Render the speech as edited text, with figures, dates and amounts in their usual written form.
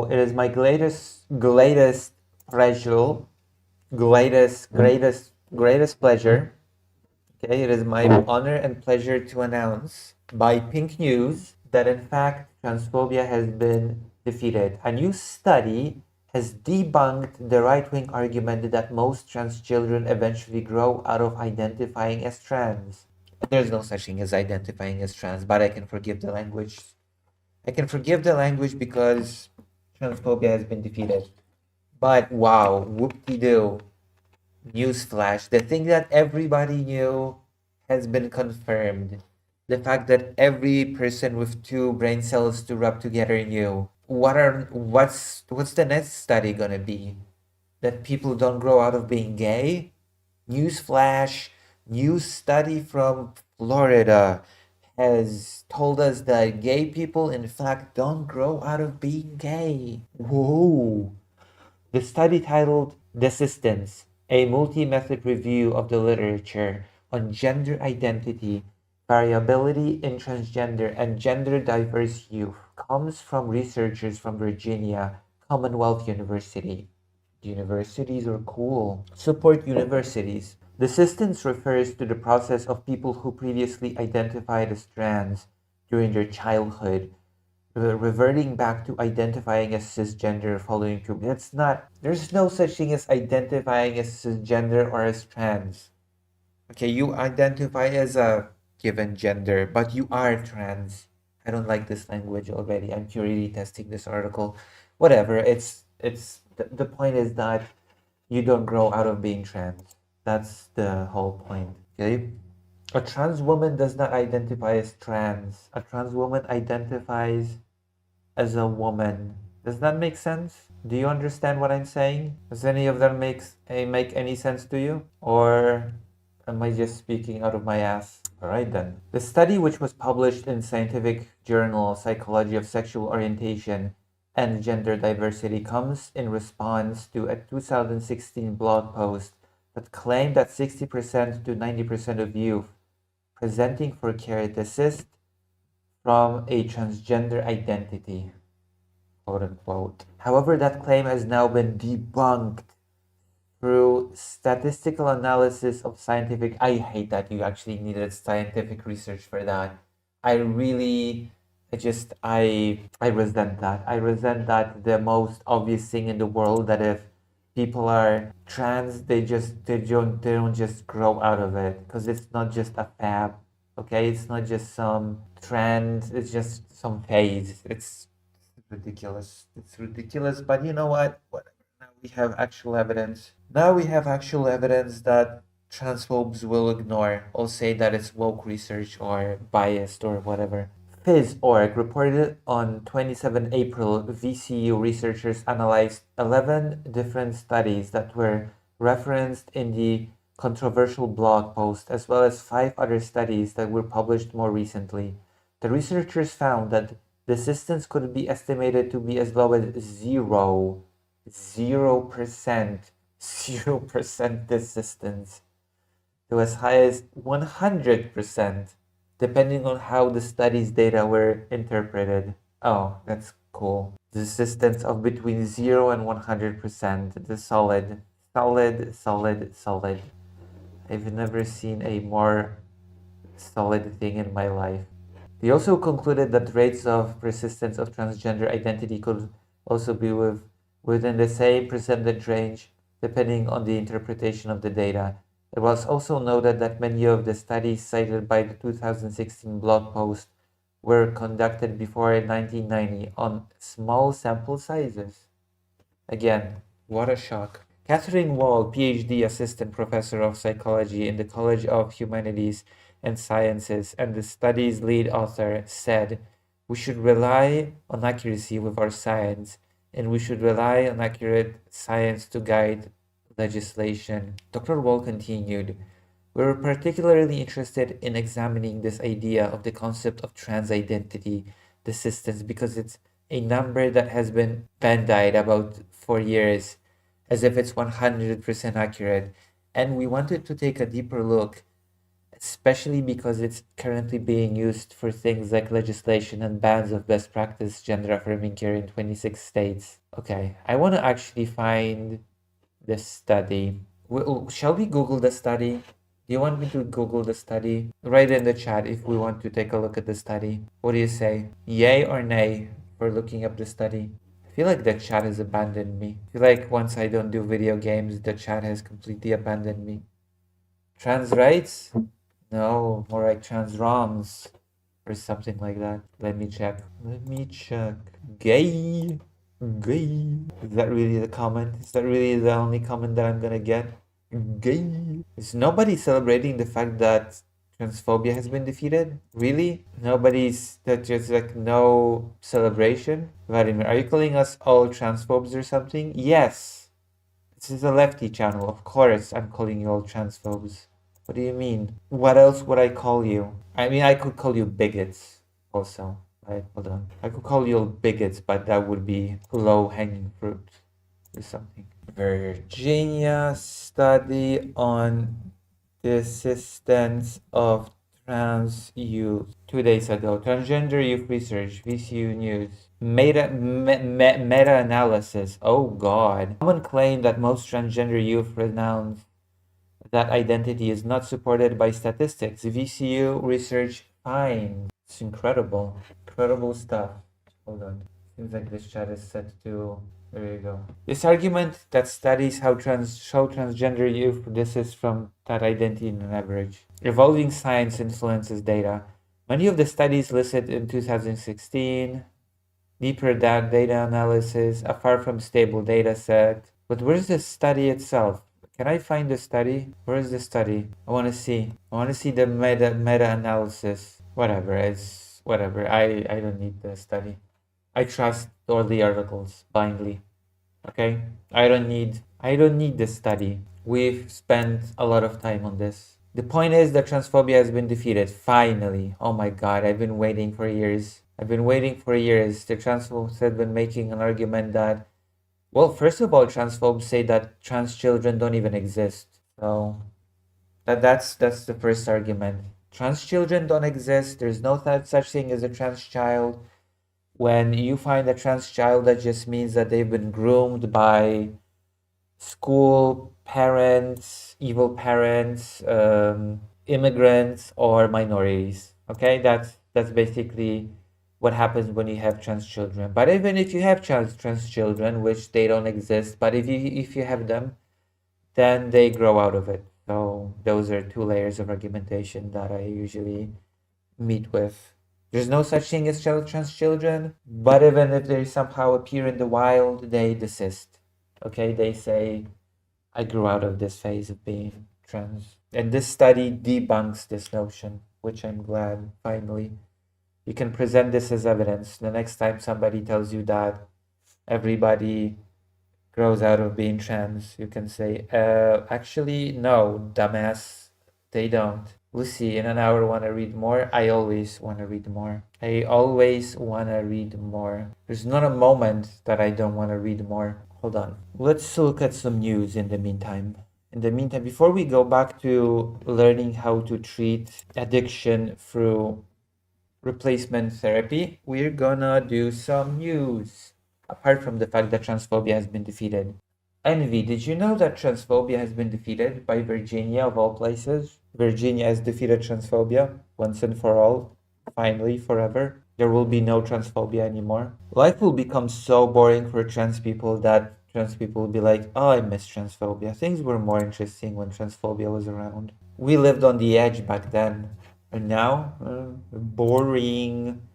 it is my greatest pleasure, greatest pleasure. Okay, it is my honor and pleasure to announce by Pink News that in fact transphobia has been defeated. A new study has debunked the right-wing argument that most trans children eventually grow out of identifying as trans. There's no such thing as identifying as trans, but I can forgive the language. I can forgive the language because transphobia has been defeated. But wow, whoop-de-doo. Newsflash, the thing that everybody knew has been confirmed. The fact that every person with two brain cells to rub together knew. What's the next study gonna be? That people don't grow out of being gay? Newsflash, new study from Florida has told us that gay people in fact don't grow out of being gay. Whoa. The study titled Desistance, a multi-method review of the literature on gender identity, variability in transgender, and gender-diverse youth, comes from researchers from Virginia Commonwealth University. Universities are cool. Support universities. Desistance refers to the process of people who previously identified as trans during their childhood reverting back to identifying as cisgender following puberty. There's no such thing as identifying as cisgender or as trans. Okay, you identify as a given gender, but you are trans. I don't like this language already. I'm purely testing this article. Whatever, the point is that you don't grow out of being trans. That's the whole point, okay? A trans woman does not identify as trans. A trans woman identifies as a woman. Does that make sense? Do you understand what I'm saying? Does any of that make any sense to you? Or am I just speaking out of my ass? Alright then. The study, which was published in scientific journal Psychology of Sexual Orientation and Gender Diversity, comes in response to a 2016 blog post that claimed that 60% to 90% of youth presenting for care desist from a transgender identity, quote unquote. However, that claim has now been debunked through statistical analysis of scientific. I hate that you actually needed scientific research for that. I really, I resent that. I resent that the most obvious thing in the world, that if people are trans, they don't just grow out of it, because it's not just a fab. Okay, it's not just some trend, it's just some phase. It's ridiculous. It's ridiculous, but you know what? Whatever. Now we have actual evidence. Now we have actual evidence that transphobes will ignore or say that it's woke research or biased or whatever. Phys.org reported on 27 April VCU researchers analyzed 11 different studies that were referenced in the controversial blog post, as well as 5 other studies that were published more recently. The researchers found that desistance could be estimated to be as low as 0% desistance, to as high as 100%, depending on how the study's data were interpreted. Oh, that's cool. Desistance of between 0 and 100%. The solid. I've never seen a more solid thing in my life. They also concluded that rates of persistence of transgender identity could also be within the same percentage range, depending on the interpretation of the data. It was also noted that many of the studies cited by the 2016 blog post were conducted before 1990 on small sample sizes. Again, what a shock. Catherine Wall, PhD Assistant Professor of Psychology in the College of Humanities and Sciences and the study's lead author, said, "We should rely on accuracy with our science, and we should rely on accurate science to guide legislation." Dr. Wall continued, "We were particularly interested in examining this idea of the concept of trans identity desistance because it's a number that has been bandied about for years as if it's 100% accurate, and we wanted to take a deeper look especially because it's currently being used for things like legislation and bans of best practice gender affirming care in 26 states. Okay, I want to actually find this study. Shall we Google the study? Do you want me to Google the study? Write in the chat if we want to take a look at the study. What do you say? Yay or nay for looking up the study? I feel like the chat has abandoned me. I feel like once I don't do video games, the chat has completely abandoned me. Trans rights? No, more like trans ROMs or something like that. Let me check. Let me check. Gay. Gay. Is that really the comment? Is that really the only comment that I'm gonna get? Gay. Is nobody celebrating the fact that transphobia has been defeated? Really? Nobody's, that just like no celebration? Vladimir, are you calling us all transphobes or something? Yes. This is a lefty channel. Of course I'm calling you all transphobes. What do you mean? What else would I call you? I mean, I could call you bigots also. Right, hold on. I could call you all bigots, but that would be low-hanging fruit or something. Virginia study on the assistance of trans youth. 2 days ago. Transgender youth research. VCU News. Meta-analysis. Oh God. Someone claimed that most transgender youth renounce that identity is not supported by statistics. VCU research finds. It's incredible. Incredible stuff. Hold on. Seems like this chat is set to... There you go. This argument that studies how show transgender youth, this is from that identity in an average. Evolving science influences data. Many of the studies listed in 2016, deeper data analysis, a far from stable data set. But where's the study itself? Can I find the study? Where is the study? I want to see. I want to see the meta-analysis. Whatever, it's whatever. I don't need the study. I trust all the articles blindly. Okay? I don't need the study. We've spent a lot of time on this. The point is that transphobia has been defeated. Finally. Oh my God, I've been waiting for years. The transphobes have been making an argument that, well, first of all, transphobes say that trans children don't even exist. So that's the first argument. Trans children don't exist. There's no such thing as a trans child. When you find a trans child, that just means that they've been groomed by school, parents, evil parents, immigrants, or minorities. Okay, that's basically what happens when you have trans children. But even if you have trans children, which they don't exist, but if you have them, then they grow out of it. So those are two layers of argumentation that I usually meet with. There's no such thing as trans children, but even if they somehow appear in the wild, they desist. Okay, they say, I grew out of this phase of being trans. And this study debunks this notion, which I'm glad, finally. You can present this as evidence. The next time somebody tells you that everybody grows out of being trans, you can say, actually, no, dumbass, they don't. Lucy, in an hour, want to read more? I always want to read more. I always want to read more. There's not a moment that I don't want to read more. Hold on. Let's look at some news in the meantime. Before we go back to learning how to treat addiction through replacement therapy, we're gonna do some news. Apart from the fact that transphobia has been defeated. Envy, did you know that transphobia has been defeated by Virginia of all places? Virginia has defeated transphobia once and for all. Finally, forever. There will be no transphobia anymore. Life will become so boring for trans people that trans people will be like, oh, I miss transphobia. Things were more interesting when transphobia was around. We lived on the edge back then. And now, boring.